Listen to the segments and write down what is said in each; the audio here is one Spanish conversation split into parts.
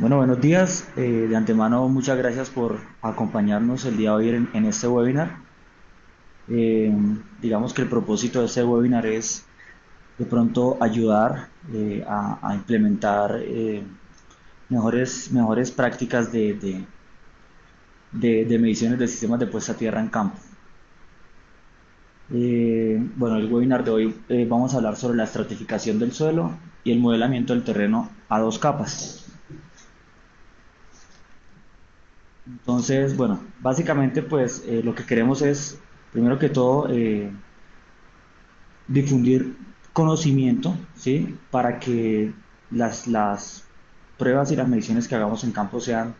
Bueno, buenos días. De antemano, muchas gracias por acompañarnos el día de hoy en este webinar. Eh, digamos que el propósito de este webinar es de pronto ayudar a implementar mejores prácticas de mediciones de sistemas de puesta a tierra en campo. Bueno, el webinar de hoy vamos a hablar sobre la estratificación del suelo y el modelamiento del terreno a dos capas. Entonces, bueno, básicamente pues lo que queremos es, primero que todo, difundir conocimiento, ¿sí? Para que las pruebas y las mediciones que hagamos en campo sean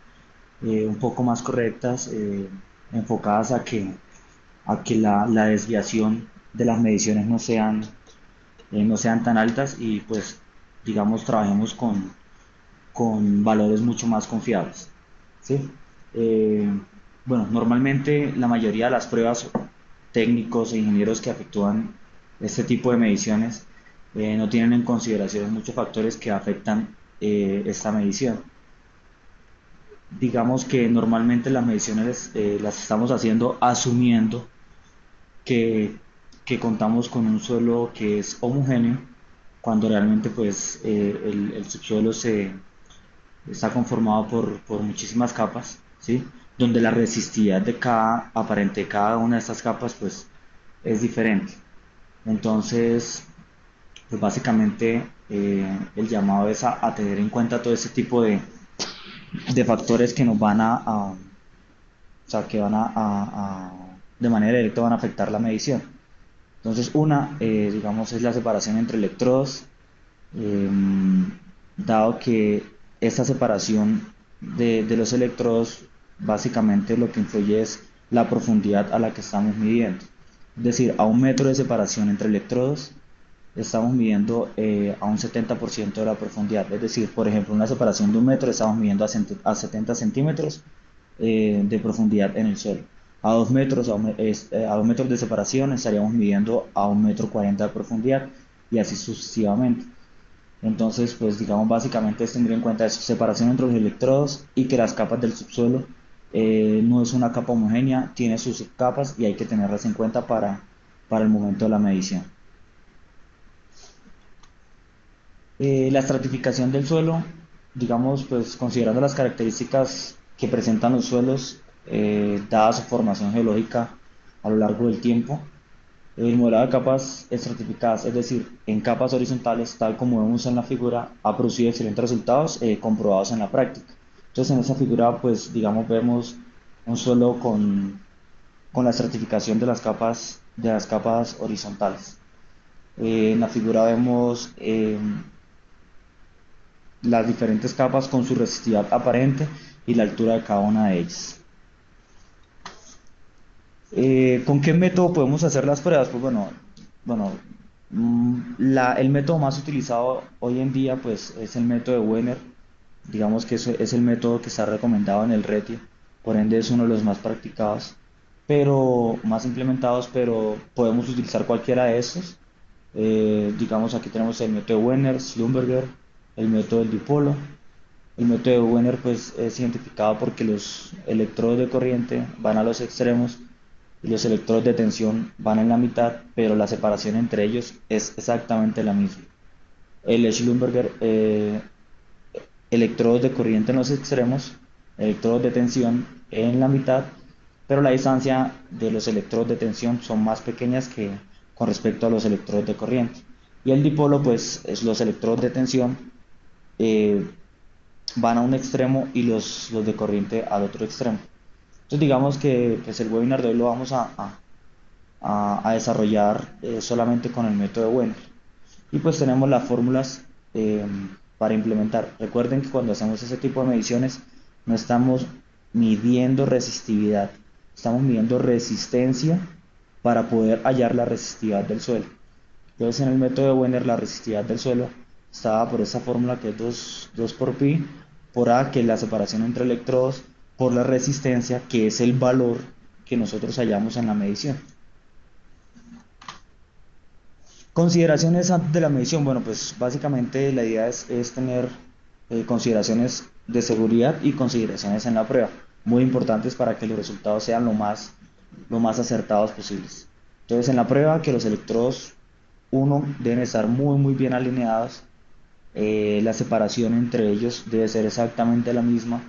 un poco más correctas, enfocadas a que la desviación de las mediciones no sean tan altas y pues, digamos, trabajemos con valores mucho más confiables, ¿sí? Eh, bueno, normalmente la mayoría de las pruebas técnicos e ingenieros que efectúan este tipo de mediciones no tienen en consideración muchos factores que afectan esta medición. Digamos que normalmente las mediciones las estamos haciendo asumiendo que, que contamos con un suelo que es homogéneo, cuando realmente pues el subsuelo está conformado por muchísimas capas, ¿sí? Donde la resistividad de cada una de estas capas pues es diferente. Entonces, pues básicamente el llamado es a tener en cuenta todo ese tipo de factores que nos van o sea, que van de manera directa van a afectar la medición. Entonces, digamos, es la separación entre electrodos, eh, dado que esta separación de los electrodos básicamente lo que influye es la profundidad a la que estamos midiendo. Es decir, a un metro de separación entre electrodos estamos midiendo a un 70% de la profundidad. Es decir, por ejemplo, una separación de un metro estamos midiendo a 70 centímetros de profundidad en el suelo. A 2 metros, a 2 metros de separación estaríamos midiendo a 1,40 m de profundidad y así sucesivamente. Entonces, pues digamos, básicamente es tener en cuenta eso, separación entre los electrodos y que las capas del subsuelo no es una capa homogénea, tiene sus subcapas y hay que tenerlas en cuenta para el momento de la medición. La estratificación del suelo, digamos, pues considerando las características que presentan los suelos, dada su formación geológica a lo largo del tiempo, el modelado de capas estratificadas, es decir, en capas horizontales, tal como vemos en la figura, ha producido excelentes resultados comprobados en la práctica. Entonces, en esa figura, pues, digamos, vemos un suelo con la estratificación de las capas horizontales. En la figura vemos las diferentes capas con su resistividad aparente y la altura de cada una de ellas. ¿Con qué método podemos hacer las pruebas? Pues bueno, el método más utilizado hoy en día pues es el método de Wenner. Digamos que eso es el método que está recomendado en el RETI, por ende es uno de los más practicados, pero más implementados, pero podemos utilizar cualquiera de estos. Digamos aquí tenemos el método de Wenner, Schlumberger, el método del dipolo. El método de Wenner pues es identificado porque los electrodos de corriente van a los extremos y los electrodos de tensión van en la mitad, pero la separación entre ellos es exactamente la misma. El Schlumberger, electrodos de corriente en los extremos, electrodos de tensión en la mitad, pero la distancia de los electrodos de tensión son más pequeñas que con respecto a los electrodos de corriente. Y el dipolo, pues, es los electrodos de tensión eh, van a un extremo y los de corriente al otro extremo. Entonces digamos que pues, el webinar de hoy lo vamos a desarrollar solamente con el método de Wenner. Y pues tenemos las fórmulas eh, para implementar. Recuerden que cuando hacemos ese tipo de mediciones no estamos midiendo resistividad, estamos midiendo resistencia para poder hallar la resistividad del suelo. Entonces en el método de Wenner la resistividad del suelo estaba por esa fórmula que es 2 por pi por A, que es la separación entre electrodos, por la resistencia, que es el valor que nosotros hallamos en la medición. Consideraciones antes de la medición. Bueno, pues básicamente la idea es tener consideraciones de seguridad y consideraciones en la prueba, muy importantes para que los resultados sean lo más acertados posibles. Entonces, en la prueba, que los electrodos, uno, deben estar muy bien alineados, la separación entre ellos debe ser exactamente la misma,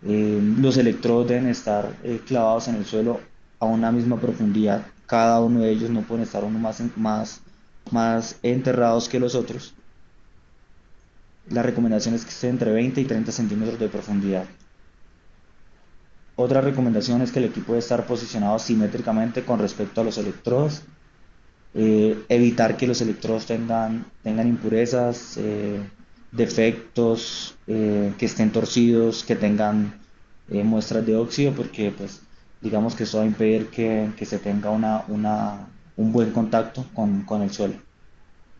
los electrodos deben estar clavados en el suelo a una misma profundidad, cada uno de ellos no pueden estar uno más enterrados que los otros. La recomendación es que esté entre 20 y 30 centímetros de profundidad. Otra recomendación es que el equipo debe estar posicionado simétricamente con respecto a los electrodos. Evitar que los electrodos tengan impurezas, defectos, que estén torcidos, que tengan muestras de óxido, porque pues digamos que eso va a impedir que se tenga un buen contacto con el suelo.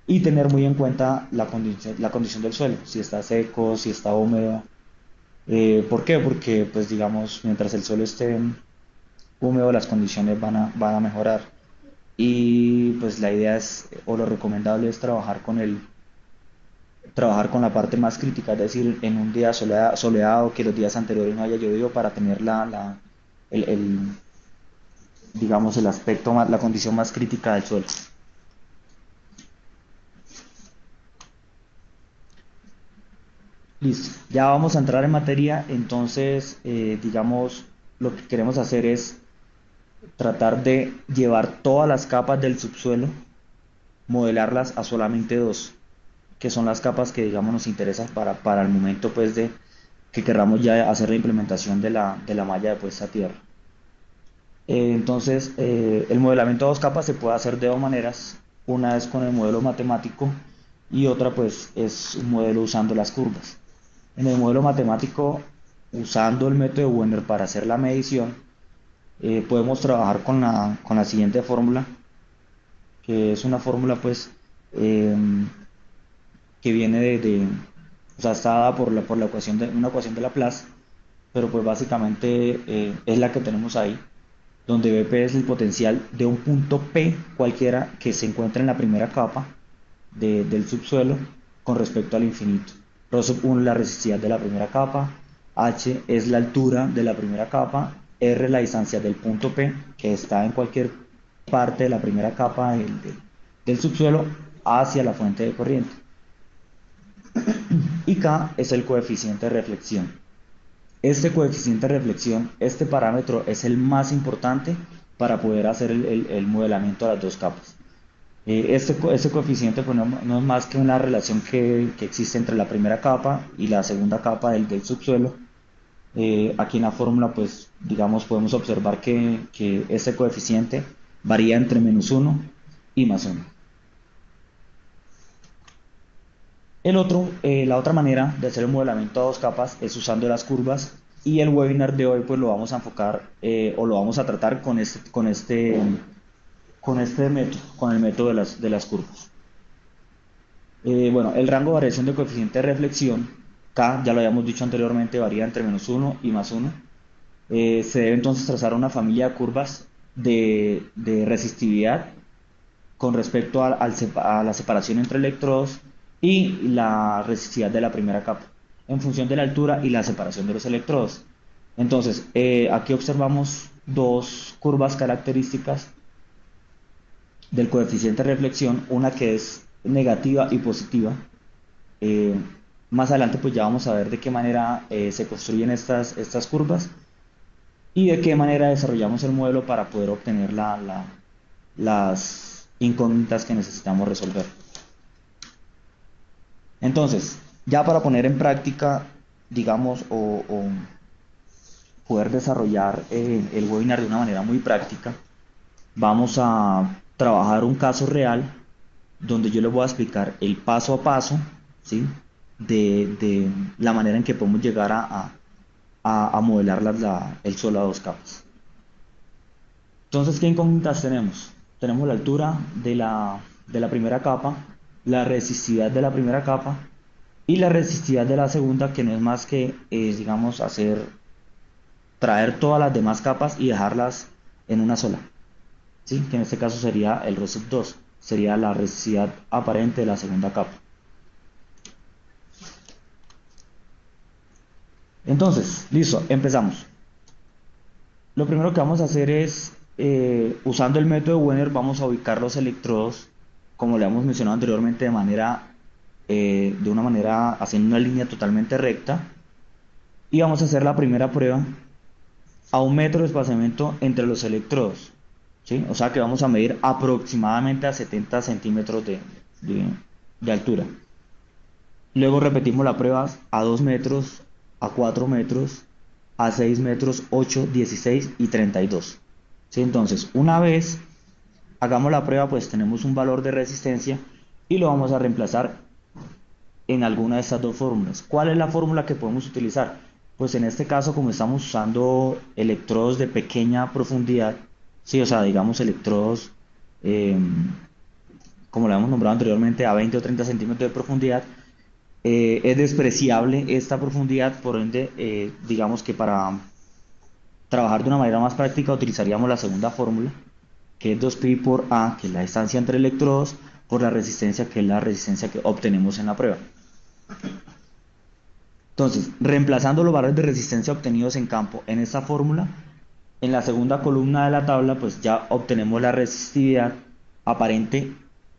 Y tener muy en cuenta la condición del suelo, si está seco, si está húmedo. ¿Por qué? Porque pues digamos, mientras el suelo esté húmedo, las condiciones van a mejorar. Y pues la idea es, o lo recomendable es trabajar con la parte más crítica, es decir, en un día soleado, que los días anteriores no haya llovido para tener el, el, digamos, el aspecto, la condición más crítica del suelo. Listo, ya vamos a entrar en materia, entonces, digamos, lo que queremos hacer es tratar de llevar todas las capas del subsuelo, modelarlas a solamente dos, que son las capas que digamos nos interesan para el momento pues de que querramos ya hacer la implementación de la malla de puesta a tierra. Entonces, el modelamiento a dos capas se puede hacer de dos maneras. Una es con el modelo matemático y otra pues es un modelo usando las curvas. En el modelo matemático, usando el método de Wiener para hacer la medición, podemos trabajar con la siguiente fórmula, que es una fórmula pues eh, que viene o sea, está dada por la ecuación una ecuación de Laplace, pero pues básicamente es la que tenemos ahí, donde Vp es el potencial de un punto P cualquiera que se encuentre en la primera capa del subsuelo con respecto al infinito. Rho sub 1 es la resistividad de la primera capa, H es la altura de la primera capa, R es la distancia del punto P, que está en cualquier parte de la primera capa del subsuelo hacia la fuente de corriente. Y K es el coeficiente de reflexión. Este coeficiente de reflexión, este parámetro es el más importante para poder hacer el modelamiento de las dos capas. Este coeficiente pues, no es más que una relación que existe entre la primera capa y la segunda capa del subsuelo. Aquí en la fórmula, pues, digamos, podemos observar que este coeficiente varía entre -1 y +1. La otra manera de hacer el modelamiento a dos capas es usando las curvas, y el webinar de hoy pues lo vamos a enfocar o lo vamos a tratar con este método, con el método de las curvas. Bueno, el rango de variación de coeficiente de reflexión, K, ya lo habíamos dicho anteriormente, varía entre -1 y +1. Se debe entonces trazar una familia de curvas de resistividad con respecto a la separación entre electrodos y la resistividad de la primera capa, en función de la altura y la separación de los electrodos. Entonces, aquí observamos dos curvas características del coeficiente de reflexión, una que es negativa y positiva. Eh, Más adelante pues ya vamos a ver de qué manera se construyen estas curvas y de qué manera desarrollamos el modelo para poder obtener las incógnitas que necesitamos resolver. Entonces, ya para poner en práctica, digamos, o poder desarrollar el webinar de una manera muy práctica, vamos a trabajar un caso real donde yo les voy a explicar el paso a paso, ¿sí? De la manera en que podemos llegar a modelar el suelo a dos capas. Entonces, ¿qué incógnitas tenemos? Tenemos la altura de la primera capa, la resistividad de la primera capa y la resistividad de la segunda, que no es más que, digamos, traer todas las demás capas y dejarlas en una sola, ¿sí? Que en este caso sería el Rho sub 2, sería la resistividad aparente de la segunda capa. Entonces, listo, empezamos. Lo primero que vamos a hacer es, usando el método Wenner, vamos a ubicar los electrodos, como le hemos mencionado anteriormente, de una manera haciendo una línea totalmente recta. Y vamos a hacer la primera prueba a 1 metro de espaciamiento entre los electrodos, ¿sí? O sea que vamos a medir aproximadamente a 70 centímetros de- de altura. Luego repetimos la prueba a 2 metros, a 4 metros, a 6 metros, 8, 16 y 32. ¿Sí? Entonces, una vez hagamos la prueba, pues tenemos un valor de resistencia y lo vamos a reemplazar en alguna de estas dos fórmulas. ¿Cuál es la fórmula que podemos utilizar? Pues en este caso, como estamos usando electrodos de pequeña profundidad, sí, o sea, digamos electrodos, eh, como lo hemos nombrado anteriormente, a 20 o 30 centímetros de profundidad, es despreciable esta profundidad, por ende, digamos que para trabajar de una manera más práctica utilizaríamos la segunda fórmula, que es 2pi por A, que es la distancia entre electrodos, por la resistencia, que es la resistencia que obtenemos en la prueba. Entonces, reemplazando los valores de resistencia obtenidos en campo en esta fórmula, en la segunda columna de la tabla, pues ya obtenemos la resistividad aparente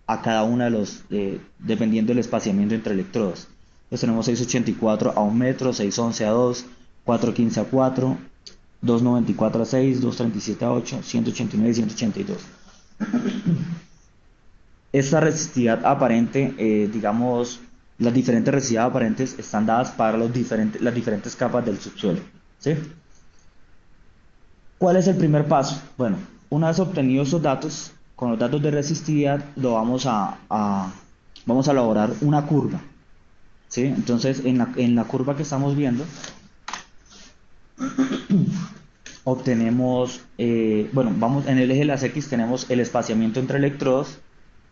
a cada una de dependiendo del espaciamiento entre electrodos. Pues tenemos 684 a 1 metro, 611 a 2, 415 a 4, 294 a 6, 237 a 8, 189 y 182. Esta resistividad aparente, digamos, las diferentes resistividades aparentes están dadas para las diferentes capas del subsuelo, ¿sí? ¿Cuál es el primer paso? Bueno, una vez obtenidos esos datos, con los datos de resistividad, vamos a elaborar una curva, ¿sí? Entonces, en la curva que estamos viendo, obtenemos, bueno, vamos en el eje de las X tenemos el espaciamiento entre electrodos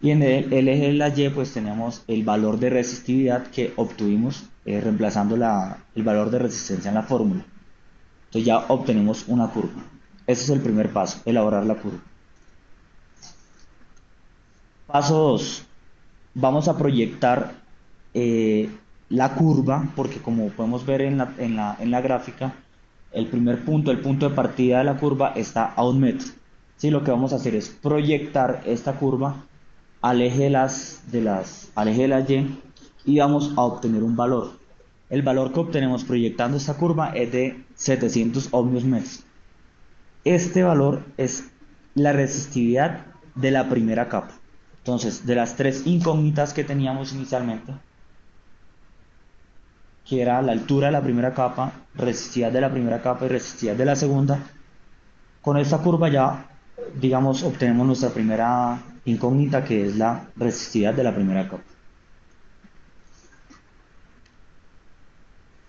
y en el eje de la Y pues tenemos el valor de resistividad que obtuvimos reemplazando el valor de resistencia en la fórmula. Entonces ya obtenemos una curva. Ese es el primer paso, elaborar la curva. Paso 2. Vamos a proyectar eh, la curva, porque como podemos ver en la gráfica, el punto de partida de la curva está a 1 metro. ¿Sí? Lo que vamos a hacer es proyectar esta curva al eje al eje de la Y vamos a obtener un valor. El valor que obtenemos proyectando esta curva es de 700 ohmios metros. Este valor es la resistividad de la primera capa. Entonces, de las tres incógnitas que teníamos inicialmente, que era la altura de la primera capa, resistividad de la primera capa y resistividad de la segunda, con esta curva ya, digamos, obtenemos nuestra primera incógnita, que es la resistividad de la primera capa.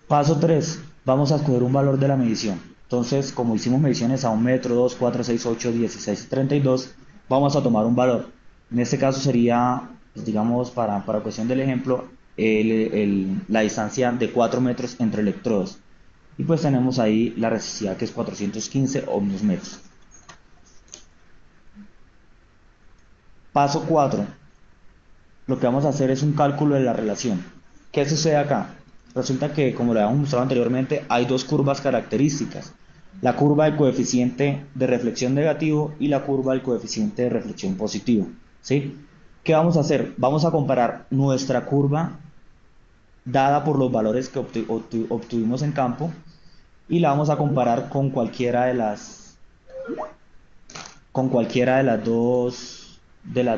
Paso 3. Vamos a escoger un valor de la medición. Entonces, como hicimos mediciones a 1 metro, 2, 4, 6, 8, 16 y 32, vamos a tomar un valor. En este caso sería, pues, digamos, para cuestión del ejemplo, la distancia de 4 metros entre electrodos. Y pues tenemos ahí la resistividad, que es 415 ohmios metros. Paso 4. Lo que vamos a hacer es un cálculo de la relación. ¿Qué sucede acá? Resulta que, como lo habíamos mostrado anteriormente, hay dos curvas características. La curva del coeficiente de reflexión negativo y la curva del coeficiente de reflexión positivo. ¿Sí? ¿Qué vamos a hacer? Vamos a comparar nuestra curva dada por los valores que obtuvimos en campo y la vamos a comparar con cualquiera de las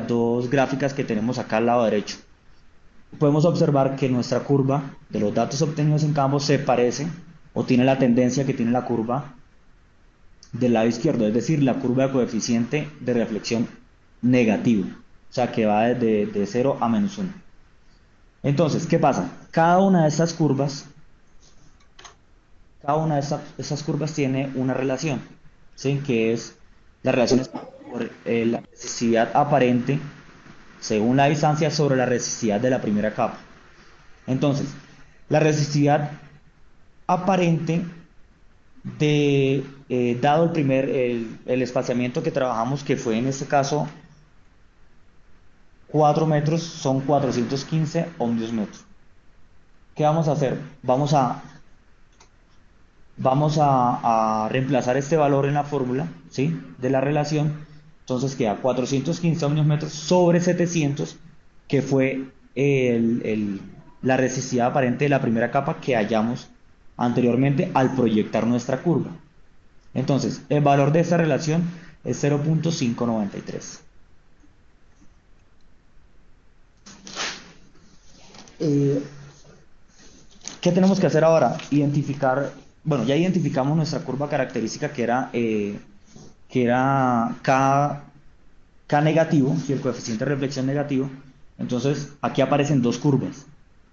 dos gráficas que tenemos acá al lado derecho. Podemos observar que nuestra curva de los datos obtenidos en campo se parece o tiene la tendencia que tiene la curva del lado izquierdo, es decir, la curva de coeficiente de reflexión negativo, o sea que va de 0 a -1. Entonces, ¿qué pasa? Cada una de estas curvas tiene una relación, ¿sí? Que es la relación por la resistividad aparente según la distancia sobre la resistividad de la primera capa. Entonces, la resistividad aparente dado el espaciamiento que trabajamos, que fue en este caso 4 metros, son 415 ohmios metros. ¿Qué vamos a hacer? vamos a reemplazar este valor en la fórmula, ¿sí? De la relación. Entonces queda 415 ohmios metros sobre 700, que fue la resistividad aparente de la primera capa que hallamos anteriormente al proyectar nuestra curva. Entonces, el valor de esta relación es 0.593. Eh, ¿Qué tenemos que hacer ahora? Identificar, bueno, ya identificamos nuestra curva característica que era K negativo, y el coeficiente de reflexión negativo. Entonces, aquí aparecen dos curvas.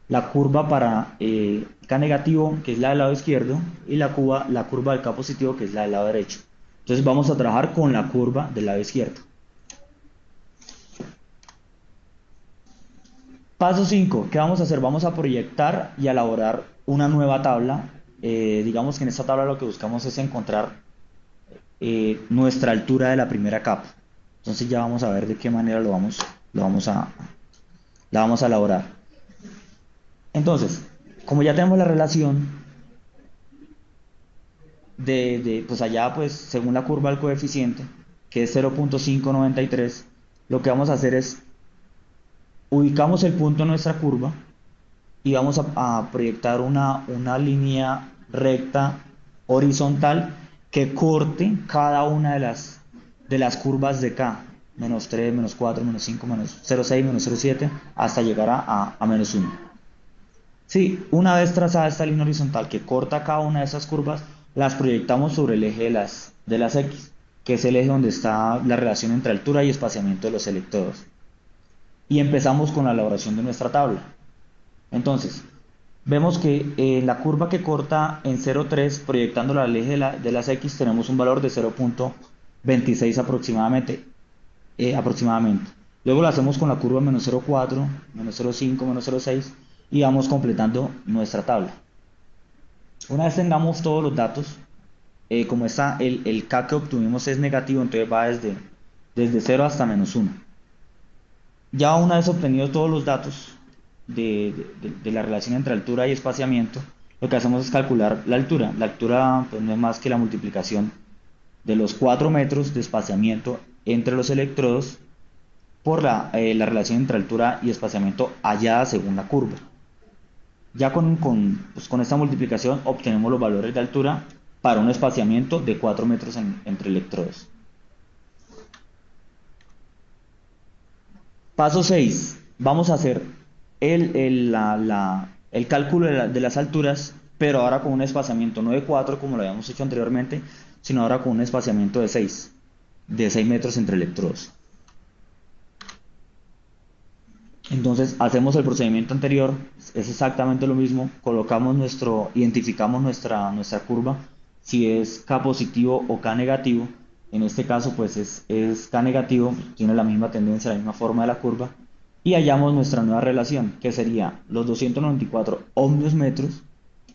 La curva para K negativo, que es la del lado izquierdo, y la curva del K positivo, que es la del lado derecho. Entonces, vamos a trabajar con la curva del lado izquierdo. Paso 5. ¿Qué vamos a hacer? Vamos a proyectar y elaborar una nueva tabla. Digamos que en esta tabla lo que buscamos es encontrar nuestra altura de la primera capa. Entonces ya vamos a ver de qué manera la vamos a elaborar. Entonces, como ya tenemos la relación pues allá, pues según la curva del coeficiente, que es 0.593, lo que vamos a hacer es ubicamos el punto en nuestra curva y vamos a proyectar una línea recta horizontal que corte cada una de las curvas de K, menos 3, menos 4, menos 5, menos 0,6, menos 0,7, hasta llegar a menos 1. Sí, una vez trazada esta línea horizontal que corta cada una de esas curvas, las proyectamos sobre el eje de las X, que es el eje donde está la relación entre altura y espaciamiento de los electrodos. Y empezamos con la elaboración de nuestra tabla. Entonces, vemos que en la curva que corta en 0,3, proyectándola al eje de las X, tenemos un valor de 0.26 aproximadamente. Luego lo hacemos con la curva menos 0,4, menos 0,5, menos 0,6 y vamos completando nuestra tabla. Una vez tengamos todos los datos, como está el K que obtuvimos es negativo, entonces va desde 0 hasta menos 1. Ya una vez obtenidos todos los datos de la relación entre altura y espaciamiento, lo que hacemos es calcular la altura. La altura pues, no es más que la multiplicación de los 4 metros de espaciamiento entre los electrodos por la relación entre altura y espaciamiento hallada según la curva. Ya con esta multiplicación obtenemos los valores de altura para un espaciamiento de 4 metros entre electrodos. Paso 6. Vamos a hacer el cálculo de las alturas, pero ahora con un espaciamiento no de 4 como lo habíamos hecho anteriormente, sino ahora con un espaciamiento de 6 metros entre electrodos. Entonces hacemos el procedimiento anterior, es exactamente lo mismo, identificamos nuestra curva, si es K positivo o K negativo. En este caso pues es K negativo, tiene la misma tendencia, la misma forma de la curva, y hallamos nuestra nueva relación, que sería los 294 ohmios metros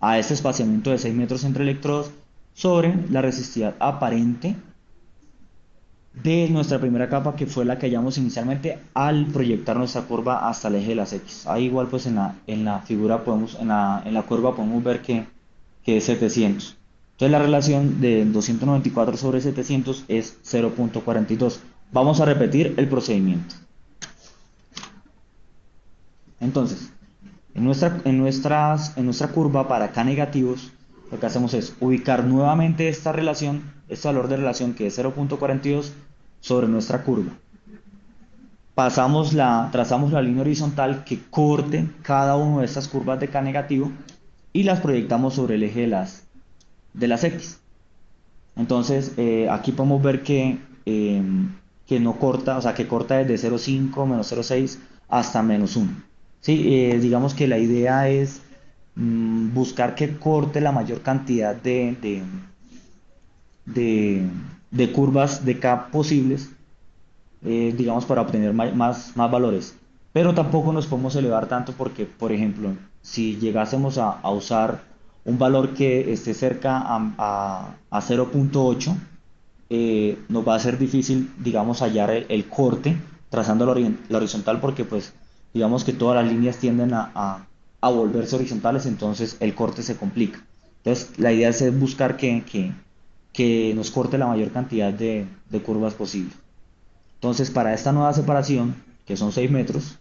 a este espaciamiento de 6 metros entre electrodos sobre la resistividad aparente de nuestra primera capa, que fue la que hallamos inicialmente al proyectar nuestra curva hasta el eje de las X. Ahí igual pues en la figura en la curva podemos ver que es 700. Entonces la relación de 294 sobre 700 es 0.42. Vamos a repetir el procedimiento. Entonces, en nuestra curva para K negativos, lo que hacemos es ubicar nuevamente esta relación, este valor de relación que es 0.42 sobre nuestra curva. Trazamos la línea horizontal que corte cada una de estas curvas de K negativo y las proyectamos sobre el eje de las X. Entonces, aquí podemos ver que no corta, o sea, que corta desde 0,5, menos 0,6 hasta menos 1. Sí, digamos que la idea es buscar que corte la mayor cantidad de curvas de K posibles, digamos, para obtener más valores. Pero tampoco nos podemos elevar tanto porque, por ejemplo, si llegásemos a usar un valor que esté cerca a 0.8, nos va a ser difícil, digamos, hallar el corte trazando la horizontal porque, pues, digamos que todas las líneas tienden a volverse horizontales, entonces el corte se complica. Entonces, la idea es buscar que nos corte la mayor cantidad de curvas posible. Entonces, para esta nueva separación, que son 6 metros,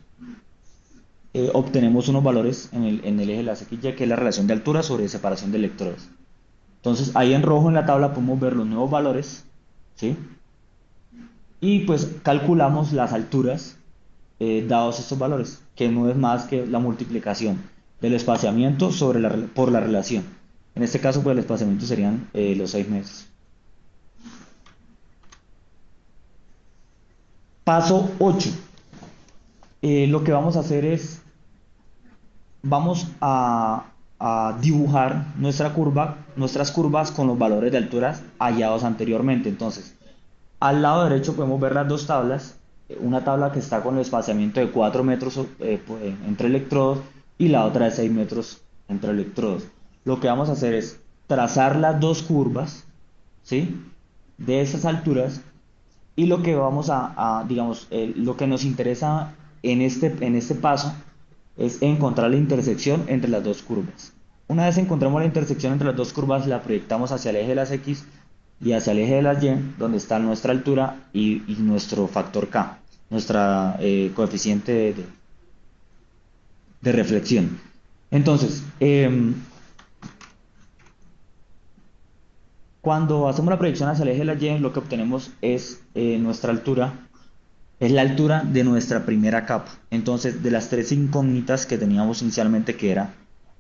obtenemos unos valores en el eje de la XY, que es la relación de altura sobre separación de electrodos. Entonces, ahí en rojo en la tabla podemos ver los nuevos valores, ¿sí? Y pues calculamos las alturas dados estos valores, que no es más que la multiplicación del espaciamiento por la relación. En este caso, pues el espaciamiento serían los 6 metros. Paso 8. Lo que vamos a hacer es, vamos a dibujar nuestras curvas con los valores de alturas hallados anteriormente. Entonces, al lado derecho podemos ver las dos tablas, una tabla que está con el espaciamiento de 4 metros entre electrodos y la otra de 6 metros entre electrodos. Lo que vamos a hacer es trazar las dos curvas, ¿sí? De esas alturas, y lo que vamos digamos, lo que nos interesa en este paso es encontrar la intersección entre las dos curvas. Una vez encontramos la intersección entre las dos curvas, la proyectamos hacia el eje de las X y hacia el eje de las Y, donde está nuestra altura y nuestro factor K, nuestra coeficiente de reflexión. Entonces, cuando hacemos la proyección hacia el eje de la Y, lo que obtenemos es nuestra altura, es la altura de nuestra primera capa. Entonces, de las tres incógnitas que teníamos inicialmente, que era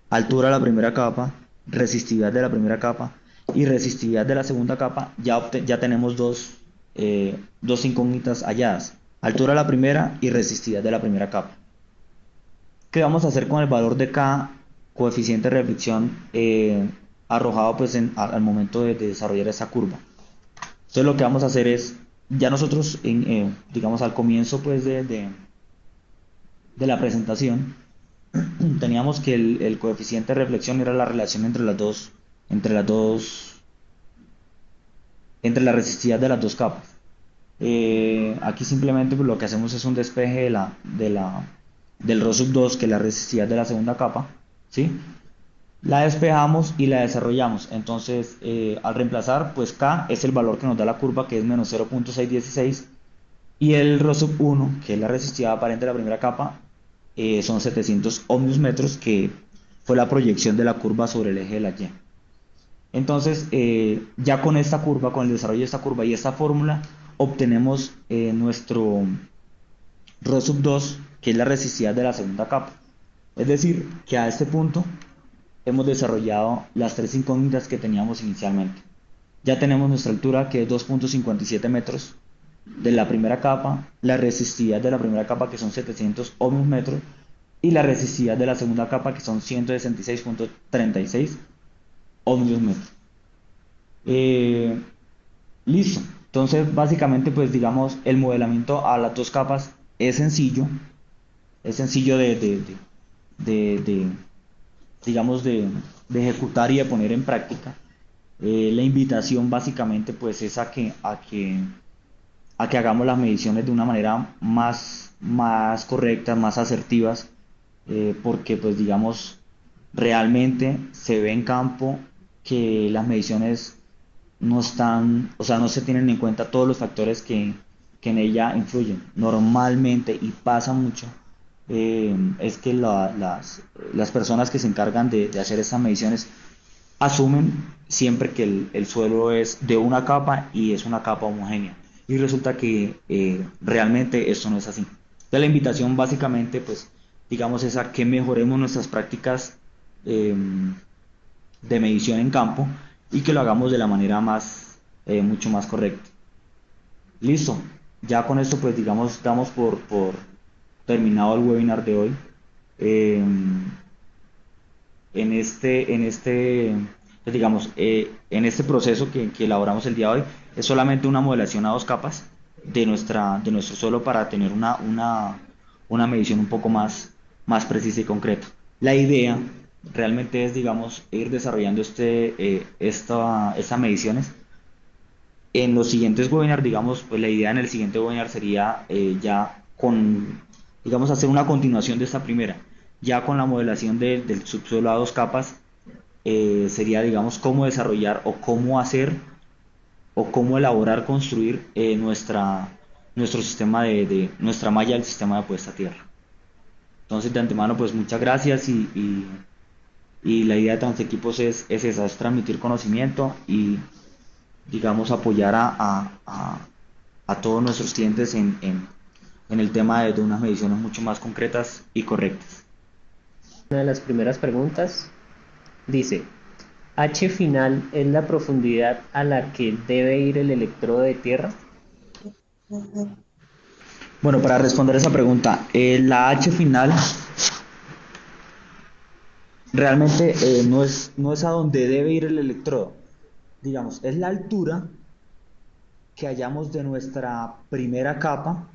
altura de la primera capa, resistividad de la primera capa y resistividad de la segunda capa, ya tenemos dos incógnitas halladas: altura de la primera y resistividad de la primera capa. ¿Qué vamos a hacer con el valor de K, coeficiente de reflexión, arrojado pues al momento de desarrollar esa curva? Entonces lo que vamos a hacer es, ya nosotros, digamos, al comienzo pues de la presentación, teníamos que el coeficiente de reflexión era la relación entre la resistividad de las dos capas. Aquí simplemente pues, lo que hacemos es un despeje del ρ sub 2, que es la resistividad de la segunda capa, ¿sí? La despejamos y la desarrollamos. Entonces, al reemplazar, pues K es el valor que nos da la curva, que es menos 0.616, y el ρ sub 1, que es la resistividad aparente de la primera capa, son 700 ohmios metros, que fue la proyección de la curva sobre el eje de la Y. Entonces, ya con esta curva, con el desarrollo de esta curva y esta fórmula, obtenemos nuestro ρ sub 2, que es la resistividad de la segunda capa. Es decir, que a este punto hemos desarrollado las tres incógnitas que teníamos inicialmente. Ya tenemos nuestra altura, que es 2.57 metros de la primera capa, la resistividad de la primera capa, que son 700 ohmios metros, y la resistividad de la segunda capa, que son 166.36 ohmios metros. Listo. Entonces, básicamente, pues digamos, el modelamiento a las dos capas es sencillo de, digamos, de ejecutar y de poner en práctica. La invitación básicamente pues es a que hagamos las mediciones de una manera más correcta, más asertivas, porque pues digamos, realmente se ve en campo que las mediciones no están, o sea, no se tienen en cuenta todos los factores que en ella influyen. Normalmente, y pasa mucho, es que las personas que se encargan de hacer estas mediciones asumen siempre que el suelo es de una capa y es una capa homogénea. Y resulta que realmente esto no es así. Entonces la invitación básicamente, pues, digamos, es a que mejoremos nuestras prácticas de medición en campo y que lo hagamos de la manera mucho más correcta. Listo. Ya con esto, pues, digamos, damos por terminado el webinar de hoy. Eh, pues, digamos, en este proceso que elaboramos el día de hoy, es solamente una modelación a dos capas de nuestro suelo para tener una medición un poco más precisa y concreta. La idea realmente es, digamos, ir desarrollando estas mediciones. En los siguientes webinars, digamos, pues la idea en el siguiente webinar sería digamos, hacer una continuación de esta primera, ya con la modelación del subsuelo a dos capas, sería, digamos, cómo desarrollar o cómo hacer o cómo elaborar, construir nuestro sistema nuestra malla del sistema de puesta a tierra. Entonces, de antemano, pues muchas gracias y la idea de Transequipos es esa, es transmitir conocimiento y, digamos, apoyar a todos nuestros clientes en el tema de unas mediciones mucho más concretas y correctas. Una de las primeras preguntas dice, H final es la profundidad a la que debe ir el electrodo de tierra. Bueno, para responder esa pregunta, la H final realmente no es a donde debe ir el electrodo. Digamos, es la altura que hallamos de nuestra primera capa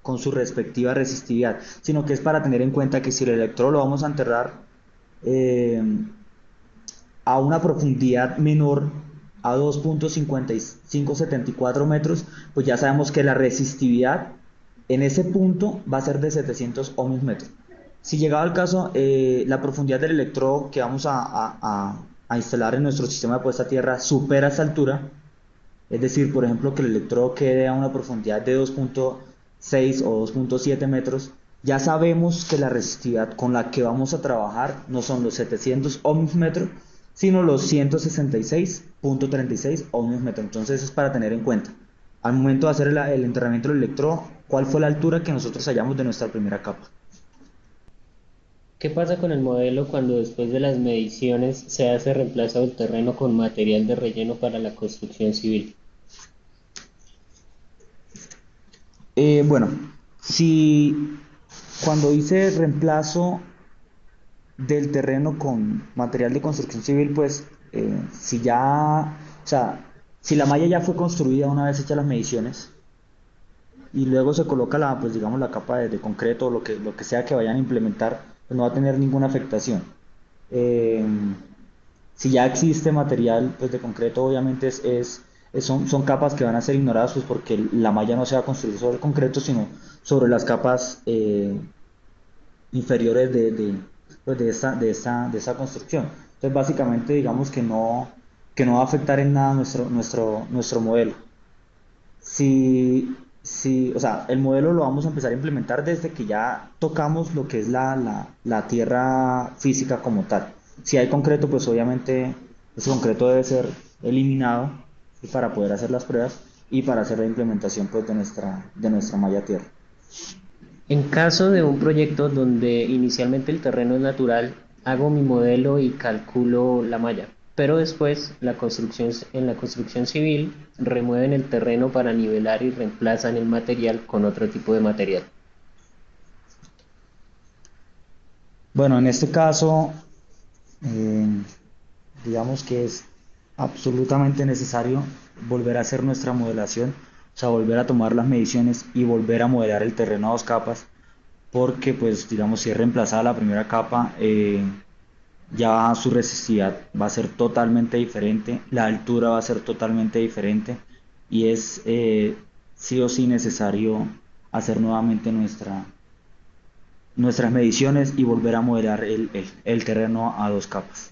con su respectiva resistividad, sino que es para tener en cuenta que si el electrodo lo vamos a enterrar eh, a una profundidad menor a 2.5574 metros, pues ya sabemos que la resistividad en ese punto va a ser de 700 ohmios metros. Si llegaba al caso, la profundidad del electrodo que vamos a instalar en nuestro sistema de puesta a tierra supera esa altura, es decir, por ejemplo, que el electrodo quede a una profundidad de 2.6 o 2.7 metros, ya sabemos que la resistividad con la que vamos a trabajar no son los 700 ohmios metros, sino los 166.36 ohmios metros. Entonces es para tener en cuenta. Al momento de hacer el enterramiento del electrodo, ¿cuál fue la altura que nosotros hallamos de nuestra primera capa? ¿Qué pasa con el modelo cuando después de las mediciones se hace reemplazo del terreno con material de relleno para la construcción civil? Bueno, si cuando hice reemplazo del terreno con material de construcción civil, pues si ya, o sea, si la malla ya fue construida una vez hechas las mediciones y luego se coloca la, pues digamos la capa de concreto o lo que sea que vayan a implementar, pues no va a tener ninguna afectación. Eh, si ya existe material pues de concreto, obviamente son capas que van a ser ignoradas pues porque la malla no se va a construir sobre el concreto, sino sobre las capas inferiores pues de esa construcción. Entonces, básicamente, digamos que no va a afectar en nada nuestro modelo. O sea, el modelo lo vamos a empezar a implementar desde que ya tocamos lo que es la tierra física como tal. Si hay concreto, pues obviamente ese concreto debe ser eliminado, ¿sí? Para poder hacer las pruebas y para hacer la implementación pues, de nuestra malla tierra. En caso de un proyecto donde inicialmente el terreno es natural, hago mi modelo y calculo la malla, pero después en la construcción civil remueven el terreno para nivelar y reemplazan el material con otro tipo de material. Bueno, en este caso, eh, digamos que es absolutamente necesario volver a hacer nuestra modelación, o sea, volver a tomar las mediciones y volver a modelar el terreno a dos capas, porque pues digamos si es reemplazada la primera capa, ya su resistividad va a ser totalmente diferente, la altura va a ser totalmente diferente y es sí o sí necesario hacer nuevamente nuestras mediciones y volver a modelar el terreno a dos capas.